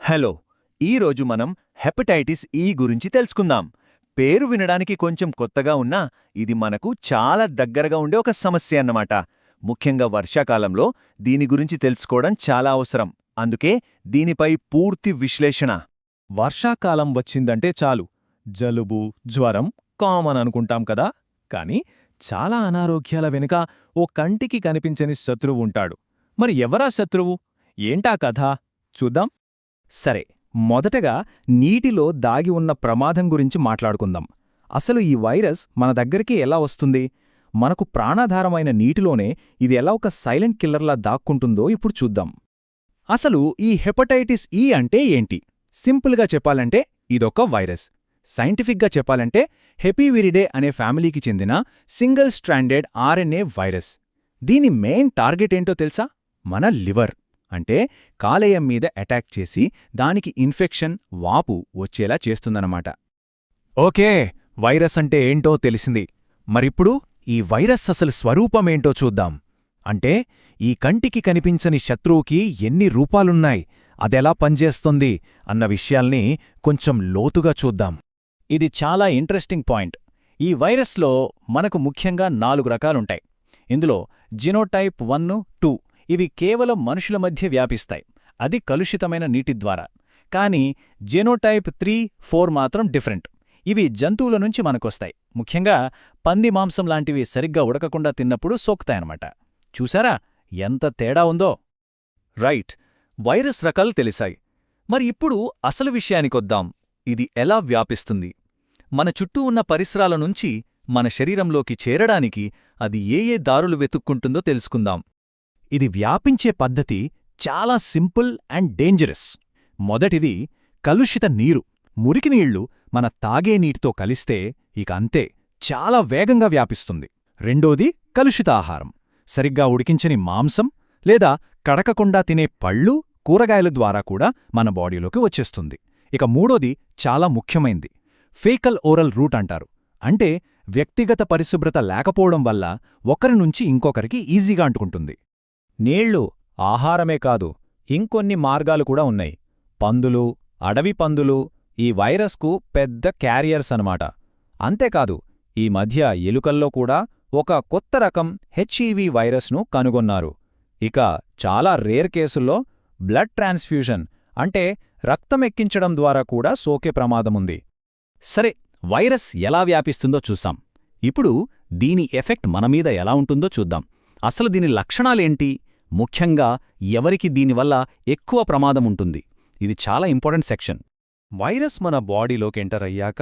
Hello ఈరోజు మనం hepatitis ఈ గురించి తెలుసుకుందాం. పేరు వినడానికి కొంచెం కొత్తగా ఉన్నా ఇది మనకు చాలా దగ్గరగా ఉండే ఒక సమస్య అన్నమాట. ముఖ్యంగా వర్షాకాలంలో దీని గురించి తెలుసుకోవడం చాలా అవసరం. అందుకే దీనిపై పూర్తి విశ్లేషణ. వర్షాకాలం వచ్చిందంటే చాలు జలుబు జ్వరం కామన్ అనుకుంటాం కదా. కాని చాలా అనారోగ్యాల వెనుక ఓ కంటికి కనిపించని శత్రువు ఉంటాడు. మరి ఎవరా శత్రువు? ఏంటా కథ చూద్దాం. సరే, మొదటగా నీటిలో దాగి ఉన్న ప్రమాదం గురించి మాట్లాడుకుందాం. అసలు ఈ వైరస్ మన దగ్గరికి ఎలా వస్తుంది? మనకు ప్రాణాధారమైన నీటిలోనే ఇది ఎలా ఒక సైలెంట్ కిల్లర్లా దాక్కుంటుందో ఇప్పుడు చూద్దాం. అసలు ఈ హెపటైటిస్ ఈ అంటే ఏంటి? సింపుల్గా చెప్పాలంటే ఇదొక వైరస్. సైంటిఫిక్గా చెప్పాలంటే హెపీవిరిడే అనే ఫ్యామిలీకి చెందిన సింగిల్ స్ట్రాండెడ్ ఆర్ఎన్ఏ వైరస్. దీని మెయిన్ టార్గెట్ ఏంటో తెలుసా? మన లివర్ అంటే కాలేయం మీద అటాక్ చేసి దానికి ఇన్ఫెక్షన్, వాపు వచ్చేలా చేస్తుందన్నమాట. ఓకే, వైరస్ అంటే ఏంటో తెలిసింది. మరిప్పుడు ఈ వైరస్ అసలు స్వరూపమేంటో చూద్దాం. అంటే ఈ కంటికి కనిపించని శత్రువుకి ఎన్ని రూపాలున్నాయి, అదెలా పనిచేస్తుంది అన్న విషయాల్ని కొంచెం లోతుగా చూద్దాం. ఇది చాలా ఇంట్రెస్టింగ్ పాయింట్. ఈ వైరస్లో మనకు ముఖ్యంగా 4 రకాలుంటాయి. ఇందులో జినోటైప్ 1, 2 ఇవి కేవలం మనుషుల మధ్య వ్యాపిస్తాయి, అది కలుషితమైన నీటి ద్వారా. కానీ జెనోటైప్ 3, 4 మాత్రం డిఫరెంట్. ఇవి జంతువుల నుంచి మనకొస్తాయి. ముఖ్యంగా పంది మాంసం లాంటివి సరిగ్గా ఉడకకుండా తిన్నప్పుడు సోకుతాయన్నమాట. చూసారా ఎంత తేడా ఉందో? రైట్, వైరస్ రకాలు తెలిసాయి. మరి ఇప్పుడు అసలు విషయానికొద్దాం. ఇది ఎలా వ్యాపిస్తుంది? మన చుట్టూ ఉన్న పరిసరాల నుంచి మన శరీరంలోకి చేరడానికి అది ఏ దారులు వెతుక్కుంటుందో తెలుసుకుందాం. ఇది వ్యాపించే పద్ధతి చాలా సింపుల్ అండ్ డేంజరస్. మొదటిది కలుషిత నీరు. మురికినీళ్లు మన తాగే నీటితో కలిస్తే ఇక అంతే, చాలా వేగంగా వ్యాపిస్తుంది. రెండోది కలుషిత ఆహారం. సరిగ్గా ఉడికించని మాంసం లేదా కడకకుండా తినే పళ్ళు, కూరగాయల ద్వారా కూడా మన బాడీలోకి వచ్చేస్తుంది. ఇక మూడోది చాలా ముఖ్యమైంది, ఫేకల్ ఓరల్ రూట్ అంటారు. అంటే వ్యక్తిగత పరిశుభ్రత లేకపోవడం వల్ల ఒకరి నుంచి ఇంకొకరికి ఈజీగా అంటుకుంటుంది. నీళ్లు, ఆహారమే కాదు, ఇంకొన్ని మార్గాలు కూడా ఉన్నాయి. పందులు, అడవి పందులు ఈ వైరస్కు పెద్ద క్యారియర్స్ అనమాట. అంతేకాదు, ఈ మధ్య ఎలుకల్లో కూడా ఒక కొత్త రకం హెచ్ఈవి వైరస్ను కనుగొన్నారు. ఇక చాలా రేర్ కేసుల్లో బ్లడ్ ట్రాన్స్ఫ్యూజన్ అంటే రక్తమెక్కించడం ద్వారా కూడా సోకే ప్రమాదముంది. సరే, వైరస్ ఎలా వ్యాపిస్తుందో చూసాం. ఇప్పుడు దీని ఎఫెక్ట్ మనమీద ఎలా ఉంటుందో చూద్దాం. అసలు దీని లక్షణాలేంటి? ముఖ్యంగా ఎవరికి దీనివల్ల ఎక్కువ ప్రమాదముంటుంది? ఇది చాలా ఇంపార్టెంట్ సెక్షన్. వైరస్ మన బాడీలోకి ఎంటర్ అయ్యాక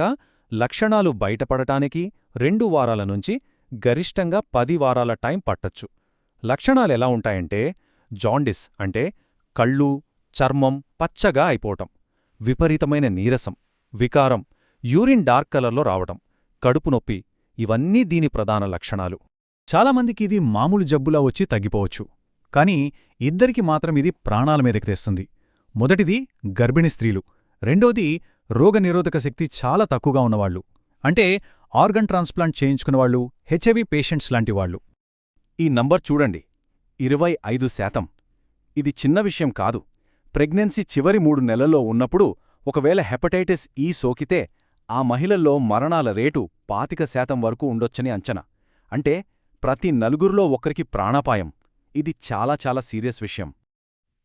లక్షణాలు బయటపడటానికి 2 వారాల నుంచి గరిష్టంగా 10 వారాల టైం పట్టొచ్చు. లక్షణాలెలా ఉంటాయంటే జాండిస్ అంటే కళ్ళు, చర్మం పచ్చగా అయిపోవటం, విపరీతమైన నీరసం, వికారం, యూరిన్ డార్క్ కలర్లో రావటం, కడుపు నొప్పి, ఇవన్నీ దీని ప్రధాన లక్షణాలు. చాలామందికి ఇది మామూలు జబ్బులా వచ్చి తగ్గిపోవచ్చు. కానీ ఇద్దరికి మాత్రం ఇది ప్రాణాల మీదకి తెస్తుంది. మొదటిది గర్భిణీ స్త్రీలు, రెండోది రోగనిరోధక శక్తి చాలా తక్కువగా ఉన్నవాళ్లు, అంటే ఆర్గన్ ట్రాన్స్ప్లాంట్ చేయించుకున్నవాళ్లు, హెచ్ఐవి పేషెంట్స్ లాంటివాళ్లు. ఈ నంబర్ చూడండి, 25%. ఇది చిన్న విషయం కాదు. ప్రెగ్నెన్సీ చివరి 3 నెలల్లో ఉన్నప్పుడు ఒకవేళ హెపటైటిస్ ఈ సోకితే ఆ మహిళల్లో మరణాల రేటు 25% వరకు ఉండొచ్చని అంచనా. అంటే ప్రతి 4లో ఒకరికి ప్రాణాపాయం. ఇది చాలా చాలా సీరియస్ విషయం.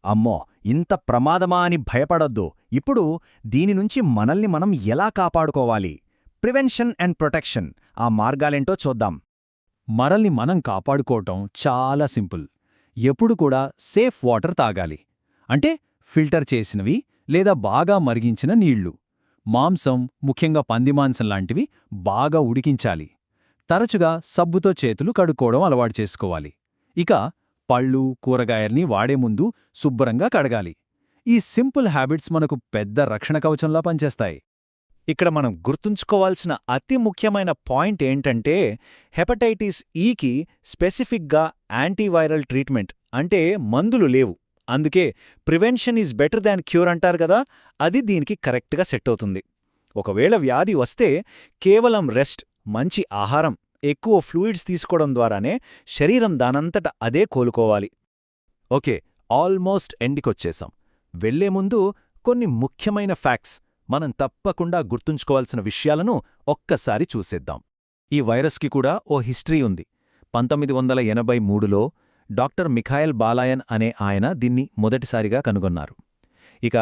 అమ్మో, ఇంత ప్రమాదమా అని భయపడొద్దు. ఇప్పుడు దీనినుంచి మనల్ని మనం ఎలా కాపాడుకోవాలి? ప్రివెన్షన్ అండ్ ప్రొటెక్షన్, ఆ మార్గాలేంటో చూద్దాం. మనల్ని మనం కాపాడుకోవటం చాలా సింపుల్. ఎప్పుడు కూడా సేఫ్ వాటర్ తాగాలి. అంటే ఫిల్టర్ చేసినవి లేదా బాగా మరిగించిన నీళ్లు. మాంసం, ముఖ్యంగా పందిమాంసం లాంటివి బాగా ఉడికించాలి. తరచుగా సబ్బుతో చేతులు కడుక్కోవడం అలవాటు చేసుకోవాలి. ఇక పళ్ళు, కూరగాయల్ని వాడే ముందు శుభ్రంగా కడగాలి. ఈ సింపుల్ హ్యాబిట్స్ మనకు పెద్ద రక్షణ కవచంలా పనిచేస్తాయి. ఇక్కడ మనం గుర్తుంచుకోవాల్సిన అతి ముఖ్యమైన పాయింట్ ఏంటంటే హెపటైటిస్ ఈకి స్పెసిఫిక్గా యాంటీవైరల్ ట్రీట్మెంట్ అంటే మందులు లేవు. అందుకే prevention is better than cure అంటారు కదా, అది దీనికి కరెక్ట్గా సెట్ అవుతుంది. ఒకవేళ వ్యాధి వస్తే కేవలం రెస్ట్, మంచి ఆహారం, ఎక్కువ ఫ్లూయిడ్స్ తీసుకోవడం ద్వారానే శరీరం దానంతట అదే కోలుకోవాలి. Okay, almost ఎండికొచ్చేసాం. వెళ్లే ముందు కొన్ని ముఖ్యమైన ఫ్యాక్ట్స్, మనం తప్పకుండా గుర్తుంచుకోవాల్సిన విషయాలను ఒక్కసారి చూసేద్దాం. ఈ వైరస్కి కూడా ఓ హిస్టరీ ఉంది. 1983లో డాక్టర్ మిఖాయల్ బాలాయన్ అనే ఆయన దీన్ని మొదటిసారిగా కనుగొన్నారు. ఇక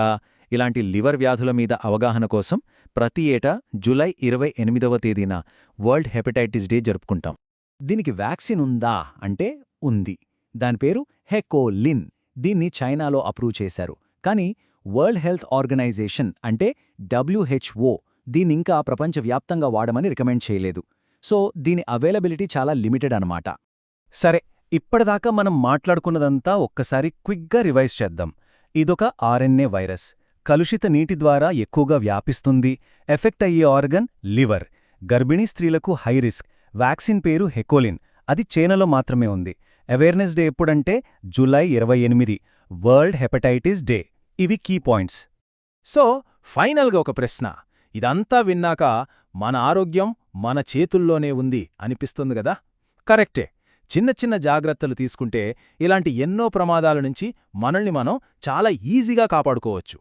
ఇలాంటి లివర్ వ్యాధుల మీద అవగాహన కోసం ప్రతి ఏటా జూలై 28వ తేదీన వరల్డ్ హెపటైటిస్ డే జరుపుకుంటాం. దీనికి వ్యాక్సిన్ ఉందా అంటే ఉంది. దాని పేరు హెకోలిన్. దీన్ని చైనాలో అప్రూవ్ చేశారు. కానీ వరల్డ్ హెల్త్ ఆర్గనైజేషన్ అంటే WHO దీన్నింకా ప్రపంచవ్యాప్తంగా వాడమని రికమెండ్ చేయలేదు. సో దీని అవైలబిలిటీ చాలా లిమిటెడ్ అనమాట. సరే, ఇప్పటిదాకా మనం మాట్లాడుకున్నదంతా ఒక్కసారి క్విక్గా రివైజ్ చేద్దాం. ఇదొక RNA వైరస్. కలుషిత నీటి ద్వారా ఎక్కువగా వ్యాపిస్తుంది. ఎఫెక్ట్ అయ్యే ఆర్గన్ లివర్. గర్భిణీ స్త్రీలకు హై రిస్క్. వ్యాక్సిన్ పేరు హెకోలిన్. అది చైనాలో మాత్రమే ఉంది. అవేర్నెస్ డే ఎప్పుడంటే జూలై 28, వరల్డ్ హెపటైటిస్ డే. ఇవి కీ పాయింట్స్. సో ఫైనల్గా ఒక ప్రశ్న. ఇదంతా విన్నాక మన ఆరోగ్యం మన చేతుల్లోనే ఉంది అనిపిస్తుంది గదా? కరెక్టే. చిన్న చిన్న జాగ్రత్తలు తీసుకుంటే ఇలాంటి ఎన్నో ప్రమాదాల నుంచి మనల్ని మనం చాలా ఈజీగా కాపాడుకోవచ్చు.